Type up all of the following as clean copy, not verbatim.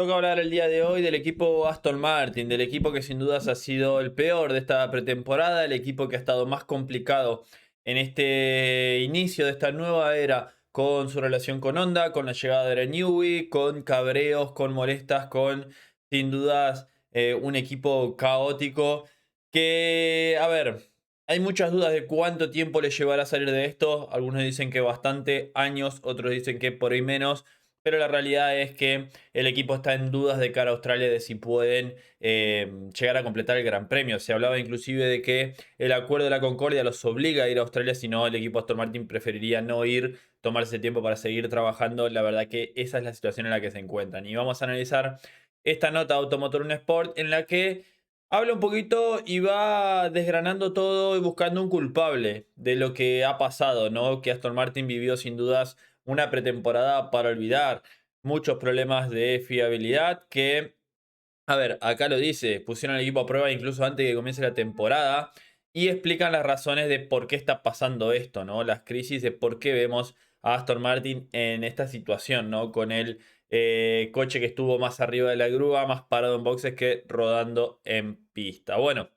Toca hablar el día de hoy del equipo Aston Martin, del equipo que sin dudas ha sido el peor de esta pretemporada, el equipo que ha estado más complicado en este inicio de esta nueva era con su relación con Honda, con la llegada de Newey, con cabreos, con molestas, con sin dudas un equipo caótico que, a ver, hay muchas dudas de cuánto tiempo le llevará a salir de esto. Algunos dicen que bastante años, otros dicen que por ahí menos, pero la realidad es que el equipo está en dudas de cara a Australia de si pueden llegar a completar el Gran Premio. Se hablaba inclusive de que el acuerdo de la Concordia los obliga a ir a Australia, si no el equipo Aston Martin preferiría no ir, tomarse tiempo para seguir trabajando. La verdad que esa es la situación en la que se encuentran. Y vamos a analizar esta nota de Automotor Un Sport en la que habla un poquito y va desgranando todo y buscando un culpable de lo que ha pasado, ¿no? Que Aston Martin vivió sin dudas una pretemporada para olvidar, muchos problemas de fiabilidad que, a ver, acá lo dice, pusieron el equipo a prueba incluso antes de que comience la temporada y explican las razones de por qué está pasando esto, ¿no? Las crisis de por qué vemos a Aston Martin en esta situación, ¿no? Con el coche que estuvo más arriba de la grúa, más parado en boxes que rodando en pista. Bueno,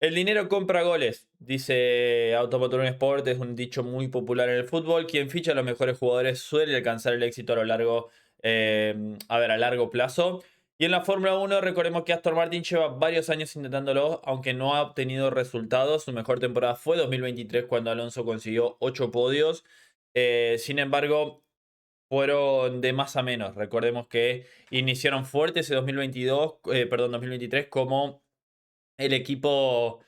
el dinero compra goles, dice Automotor Sport, es un dicho muy popular en el fútbol. Quien ficha a los mejores jugadores suele alcanzar el éxito a lo largo, a largo plazo. Y en la Fórmula 1, recordemos que Aston Martin lleva varios años intentándolo, aunque no ha obtenido resultados. Su mejor temporada fue 2023, cuando Alonso consiguió 8 podios. Sin embargo, fueron de más a menos. Recordemos que iniciaron fuerte ese 2023 como el equipo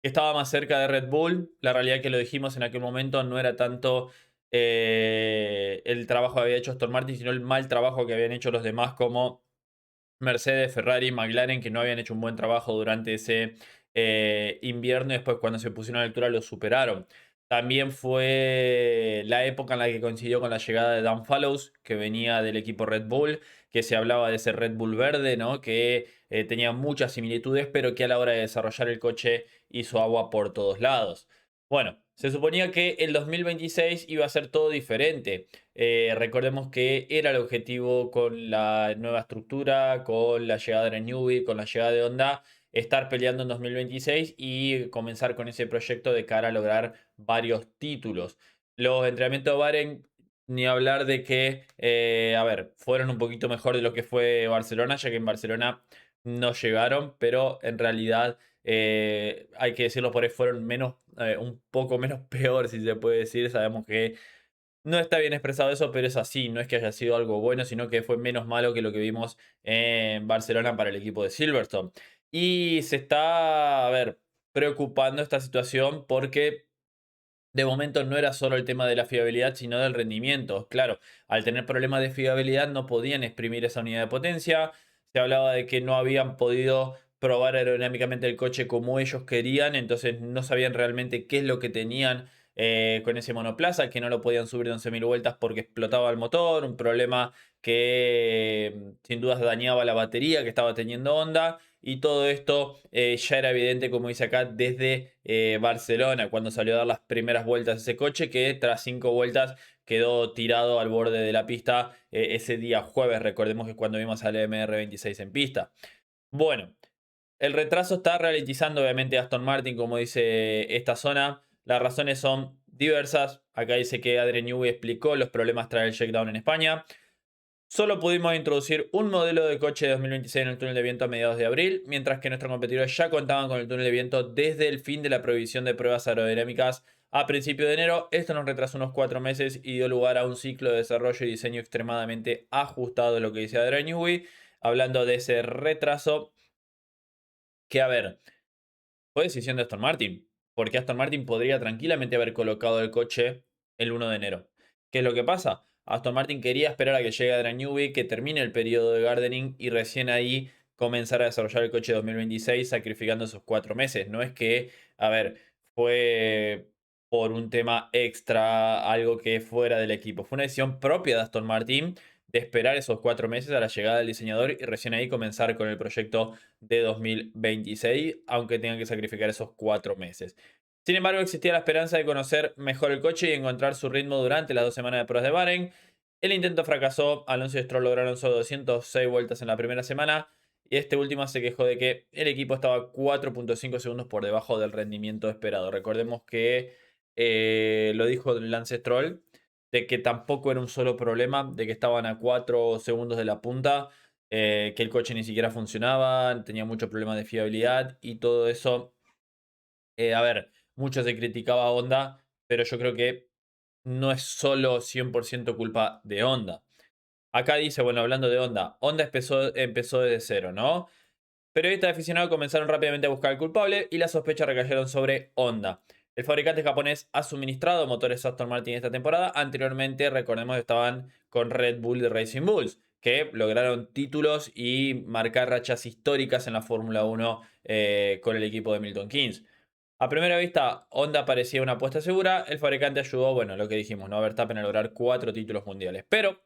que estaba más cerca de Red Bull. La realidad que lo dijimos en aquel momento no era tanto el trabajo que había hecho Aston Martin, sino el mal trabajo que habían hecho los demás como Mercedes, Ferrari, McLaren, que no habían hecho un buen trabajo durante ese invierno y después cuando se pusieron a la altura lo superaron. También fue la época en la que coincidió con la llegada de Dan Fallows, que venía del equipo Red Bull, que se hablaba de ese Red Bull verde, ¿no? Que tenía muchas similitudes, pero que a la hora de desarrollar el coche hizo agua por todos lados. Bueno, se suponía que el 2026 iba a ser todo diferente. Recordemos que era el objetivo con la nueva estructura, con la llegada de Newey, con la llegada de Honda, estar peleando en 2026 y comenzar con ese proyecto de cara a lograr varios títulos. Los entrenamientos de Bahrein, ni hablar de que, fueron un poquito mejor de lo que fue Barcelona, ya que en Barcelona no llegaron, pero en realidad, hay que decirlo por ahí, fueron menos, un poco menos peor, si se puede decir. Sabemos que no está bien expresado eso, pero es así. No es que haya sido algo bueno, sino que fue menos malo que lo que vimos en Barcelona para el equipo de Silverstone. Y se está, preocupando esta situación porque de momento no era solo el tema de la fiabilidad, sino del rendimiento. Claro, al tener problemas de fiabilidad no podían exprimir esa unidad de potencia. Se hablaba de que no habían podido probar aerodinámicamente el coche como ellos querían, entonces no sabían realmente qué es lo que tenían con ese monoplaza, que no lo podían subir de 11.000 vueltas porque explotaba el motor, un problema que sin dudas dañaba la batería que estaba teniendo Honda. Y todo esto ya era evidente, como dice acá, desde Barcelona, cuando salió a dar las primeras vueltas ese coche, que tras 5 vueltas quedó tirado al borde de la pista ese día jueves. Recordemos que cuando vimos al MR26 en pista. Bueno, el retraso está ralentizando obviamente Aston Martin, como dice esta zona. Las razones son diversas. Acá dice que Adrian Newey explicó los problemas tras el shakedown en España. Solo pudimos introducir un modelo de coche de 2026 en el túnel de viento a mediados de abril, mientras que nuestros competidores ya contaban con el túnel de viento desde el fin de la prohibición de pruebas aerodinámicas a principios de enero. Esto nos retrasó unos 4 meses y dio lugar a un ciclo de desarrollo y diseño extremadamente ajustado, de lo que dice Adrian Newey, hablando de ese retraso que, fue decisión de Aston Martin, porque Aston Martin podría tranquilamente haber colocado el coche el 1 de enero. ¿Qué es lo que pasa? Aston Martin quería esperar a que llegue Adrian Newey, que termine el periodo de gardening y recién ahí comenzar a desarrollar el coche 2026, sacrificando esos 4 meses. No es que, fue por un tema extra, algo que fuera del equipo. Fue una decisión propia de Aston Martin de esperar esos 4 meses a la llegada del diseñador y recién ahí comenzar con el proyecto de 2026, aunque tengan que sacrificar esos 4 meses. Sin embargo, existía la esperanza de conocer mejor el coche y encontrar su ritmo durante las 2 semanas de pruebas de Bahrein. El intento fracasó, Alonso y Stroll lograron solo 206 vueltas en la primera semana y este último se quejó de que el equipo estaba 4.5 segundos por debajo del rendimiento esperado. Recordemos que lo dijo Lance Stroll, de que tampoco era un solo problema, de que estaban a 4 segundos de la punta, que el coche ni siquiera funcionaba, tenía muchos problemas de fiabilidad y todo eso. A ver, mucho se criticaba a Honda, pero yo creo que no es solo 100% culpa de Honda. Acá dice, bueno, hablando de Honda, Honda empezó desde cero, ¿no? Periodistas aficionados comenzaron rápidamente a buscar al culpable y las sospechas recayeron sobre Honda. El fabricante japonés ha suministrado motores Aston Martin esta temporada. Anteriormente, recordemos, estaban con Red Bull y Racing Bulls, que lograron títulos y marcar rachas históricas en la Fórmula 1 con el equipo de Milton Keynes. A primera vista, Honda parecía una apuesta segura. El fabricante ayudó, bueno, lo que dijimos, ¿no? A Verstappen a lograr 4 títulos mundiales. Pero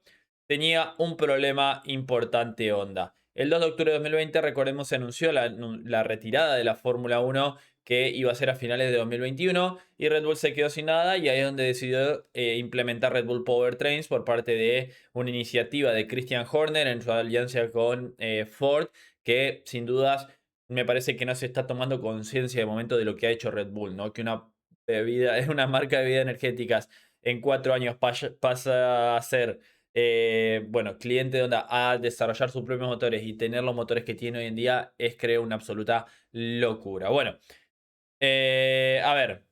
tenía un problema importante Honda. El 2 de octubre de 2020, recordemos, se anunció la retirada de la Fórmula 1 que iba a ser a finales de 2021 y Red Bull se quedó sin nada y ahí es donde decidió implementar Red Bull Powertrains por parte de una iniciativa de Christian Horner en su alianza con Ford, que sin dudas me parece que no se está tomando conciencia de momento de lo que ha hecho Red Bull, ¿no? Que una bebida, es una marca de bebidas energéticas en 4 años pasa a ser, bueno, cliente de Honda, a desarrollar sus propios motores y tener los motores que tiene hoy en día, es creo una absoluta locura. Bueno, a ver.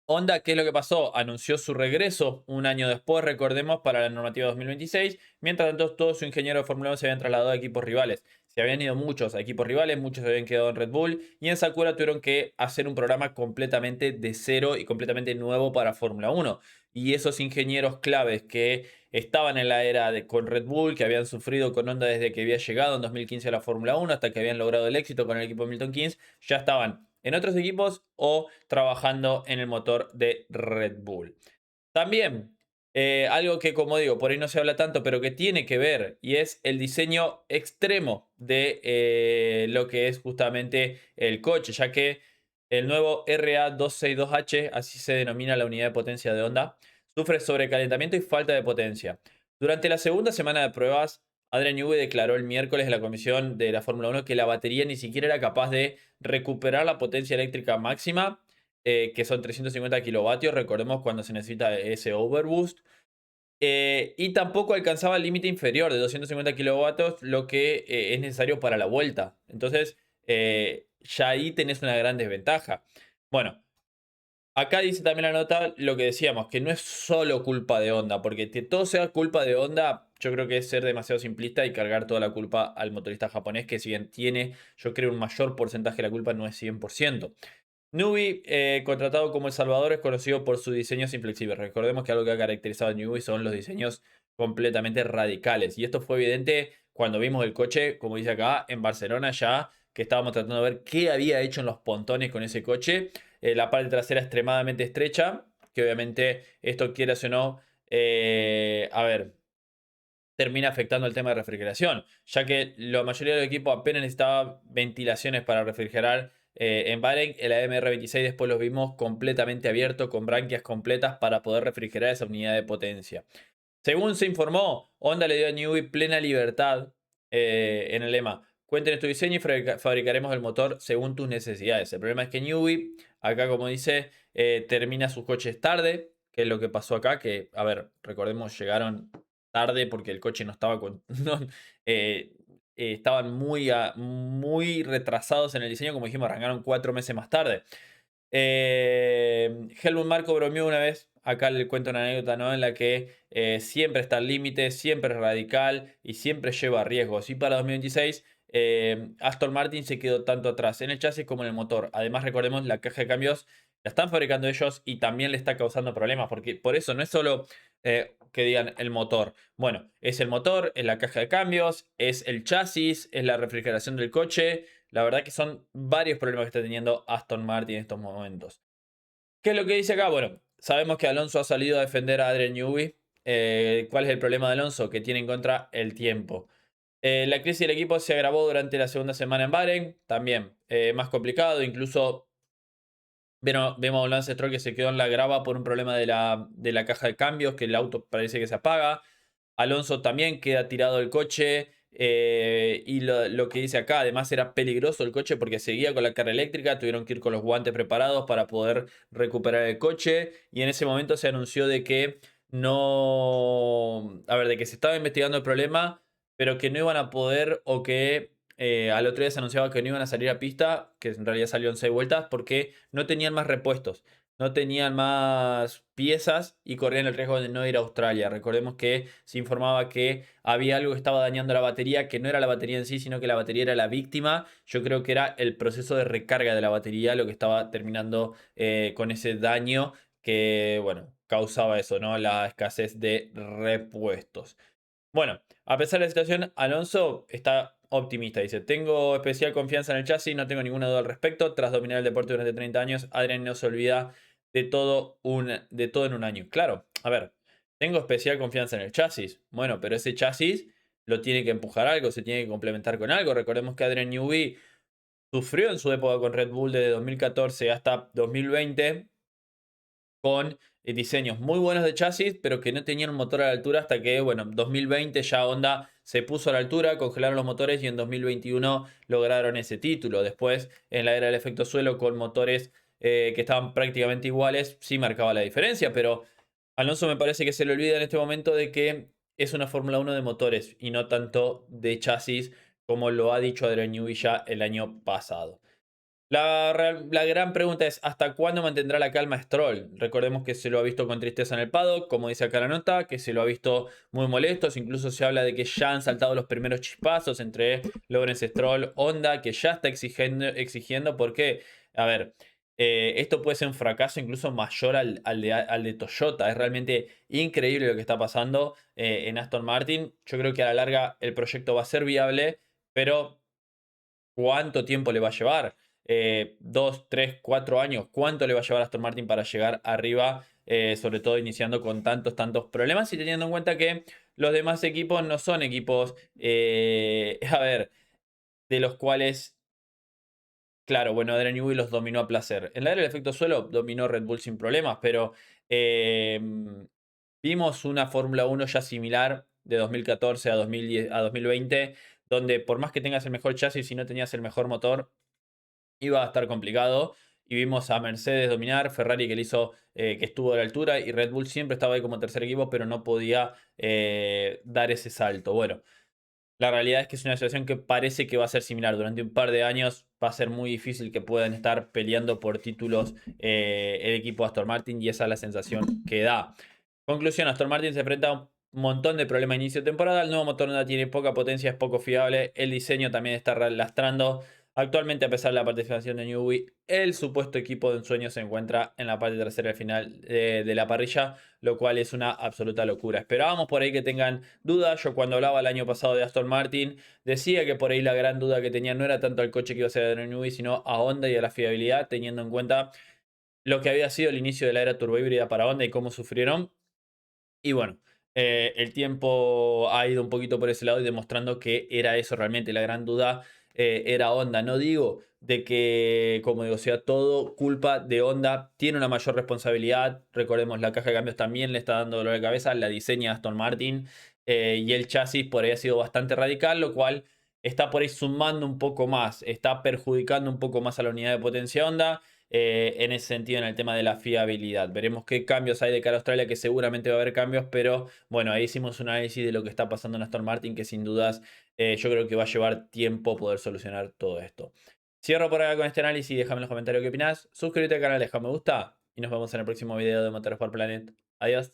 Honda, ¿qué es lo que pasó? Anunció su regreso un año después, recordemos, para la normativa 2026. Mientras tanto, todo su ingeniero de Fórmula 1 se habían trasladado a equipos rivales. Se habían ido muchos a equipos rivales, muchos se habían quedado en Red Bull. Y en Sakura tuvieron que hacer un programa completamente de cero y completamente nuevo para Fórmula 1. Y esos ingenieros claves que estaban en la era con Red Bull, que habían sufrido con Honda desde que había llegado en 2015 a la Fórmula 1 hasta que habían logrado el éxito con el equipo de Milton Keynes, ya estaban en otros equipos o trabajando en el motor de Red Bull. También, algo que como digo, por ahí no se habla tanto, pero que tiene que ver y es el diseño extremo de lo que es justamente el coche, ya que el nuevo RA262H, así se denomina la unidad de potencia de Honda, sufre sobrecalentamiento y falta de potencia. Durante la segunda semana de pruebas, Adrian Newey declaró el miércoles en la comisión de la Fórmula 1 que la batería ni siquiera era capaz de recuperar la potencia eléctrica máxima, que son 350 kilovatios, recordemos cuando se necesita ese overboost. Y tampoco alcanzaba el límite inferior de 250 kilovatios, lo que es necesario para la vuelta. Entonces, ya ahí tenés una gran desventaja. Bueno, acá dice también la nota lo que decíamos, que no es solo culpa de Honda, porque que todo sea culpa de Honda, yo creo que es ser demasiado simplista y cargar toda la culpa al motorista japonés, que si bien tiene, yo creo, un mayor porcentaje de la culpa, no es 100%. Newey, contratado como El Salvador, es conocido por sus diseños inflexibles. Recordemos que algo que ha caracterizado a Newey son los diseños completamente radicales. Y esto fue evidente cuando vimos el coche, como dice acá, en Barcelona ya, que estábamos tratando de ver qué había hecho en los pontones con ese coche. La parte trasera extremadamente estrecha, que obviamente esto quieras o no, a ver, termina afectando el tema de refrigeración, ya que la mayoría del equipo apenas necesitaba ventilaciones para refrigerar. En Bahrein, el AMR26 después lo vimos completamente abierto, con branquias completas para poder refrigerar esa unidad de potencia. Según se informó, Honda le dio a Newey plena libertad en el lema: cuenten tu diseño y fabricaremos el motor según tus necesidades. El problema es que Newey, acá como dice, termina sus coches tarde, que es lo que pasó acá, que, a ver, recordemos, llegaron tarde porque el coche no estaba con... eh, estaban muy retrasados en el diseño, como dijimos, arrancaron 4 meses más tarde. Helmut Marko bromeó una vez, acá le cuento una anécdota, ¿no? En la que siempre está al límite, siempre es radical y siempre lleva riesgos. Y para 2026, Aston Martin se quedó tanto atrás en el chasis como en el motor. Además, recordemos, la caja de cambios la están fabricando ellos y también le está causando problemas, porque por eso no es solo que digan el motor. Bueno, es el motor, es la caja de cambios, es el chasis, es la refrigeración del coche. La verdad que son varios problemas que está teniendo Aston Martin en estos momentos. ¿Qué es lo que dice acá? Bueno, sabemos que Alonso ha salido a defender a Adrian Newey. ¿Cuál es el problema de Alonso? Que tiene en contra el tiempo. La crisis del equipo se agravó durante la segunda semana en Bahrein. También más complicado, incluso Vemos a un Lance Stroll que se quedó en la grava por un problema de la caja de cambios, que el auto parece que se apaga. Alonso también queda tirado el coche. Y lo que dice acá, además era peligroso el coche porque seguía con la carga eléctrica. Tuvieron que ir con los guantes preparados para poder recuperar el coche. Y en ese momento se anunció de que no. A ver, de que se estaba investigando el problema, pero que no iban a poder o que al otro día se anunciaba que no iban a salir a pista, que en realidad salió en 6 vueltas, porque no tenían más repuestos, no tenían más piezas y corrían el riesgo de no ir a Australia. Recordemos que se informaba que había algo que estaba dañando la batería, que no era la batería en sí, sino que la batería era la víctima. Yo creo que era el proceso de recarga de la batería lo que estaba terminando con ese daño que, bueno, causaba eso, ¿no? La escasez de repuestos. Bueno, a pesar de la situación, Alonso está optimista. Dice, tengo especial confianza en el chasis, no tengo ninguna duda al respecto. Tras dominar el deporte durante 30 años, Adrian no se olvida de todo en un año. Claro, a ver, tengo especial confianza en el chasis. Bueno, pero ese chasis lo tiene que empujar algo, se tiene que complementar con algo. Recordemos que Adrian Newey sufrió en su época con Red Bull desde 2014 hasta 2020 con diseños muy buenos de chasis, pero que no tenían un motor a la altura hasta que, bueno, en 2020 ya Honda se puso a la altura, congelaron los motores y en 2021 lograron ese título. Después, en la era del efecto suelo, con motores que estaban prácticamente iguales, sí marcaba la diferencia, pero Alonso me parece que se le olvida en este momento de que es una Fórmula 1 de motores y no tanto de chasis, como lo ha dicho Adrian Newey ya el año pasado. La gran pregunta es, ¿hasta cuándo mantendrá la calma Stroll? Recordemos que se lo ha visto con tristeza en el paddock, como dice acá la nota, que se lo ha visto muy molestos, incluso se habla de que ya han saltado los primeros chispazos entre Lawrence Stroll, Honda, que ya está exigiendo porque, a ver, esto puede ser un fracaso incluso mayor al de Toyota. Es realmente increíble lo que está pasando en Aston Martin. Yo creo que a la larga el proyecto va a ser viable, pero ¿cuánto tiempo le va a llevar? 2, 3, 4 años. ¿Cuánto le va a llevar a Aston Martin para llegar arriba? Sobre todo iniciando con tantos problemas y teniendo en cuenta que los demás equipos no son equipos, a ver, de los cuales, claro, bueno, Adrian Newey los dominó a placer. En la era del efecto suelo dominó Red Bull sin problemas, pero eh, vimos una Fórmula 1 ya similar de 2014 a 2010, a 2020, donde por más que tengas el mejor chasis, si no tenías el mejor motor, iba a estar complicado. Y vimos a Mercedes dominar, Ferrari que le hizo, que estuvo a la altura, y Red Bull siempre estaba ahí como tercer equipo, pero no podía dar ese salto. Bueno, la realidad es que es una situación que parece que va a ser similar. Durante un par de años va a ser muy difícil que puedan estar peleando por títulos el equipo Aston Martin, y esa es la sensación que da. Conclusión, Aston Martin se enfrenta a un montón de problemas a inicio de temporada. El nuevo motor Honda tiene poca potencia, es poco fiable. El diseño también está lastrando. Actualmente, a pesar de la participación de Newey, el supuesto equipo de ensueño se encuentra en la parte tercera al final de la parrilla, lo cual es una absoluta locura. Esperábamos por ahí que tengan dudas. Yo cuando hablaba el año pasado de Aston Martin, decía que por ahí la gran duda que tenían no era tanto al coche que iba a ser de Newey, sino a Honda y a la fiabilidad, teniendo en cuenta lo que había sido el inicio de la era turbohíbrida para Honda y cómo sufrieron. Y bueno, el tiempo ha ido un poquito por ese lado y demostrando que era eso realmente. La gran duda era Honda. No digo de que, como digo, sea todo culpa de Honda. Tiene una mayor responsabilidad. Recordemos, la caja de cambios también le está dando dolor de cabeza. La diseña Aston Martin. Y el chasis por ahí ha sido bastante radical, lo cual está por ahí sumando un poco más. Está perjudicando un poco más a la unidad de potencia Honda en ese sentido, en el tema de la fiabilidad. Veremos qué cambios hay de cara a Australia, que seguramente va a haber cambios, pero bueno, ahí hicimos un análisis de lo que está pasando en Aston Martin, que sin dudas yo creo que va a llevar tiempo poder solucionar todo esto. Cierro por acá con este análisis, déjame en los comentarios qué opinás, suscríbete al canal, deja me gusta y nos vemos en el próximo video de Motorsport Planet. Adiós.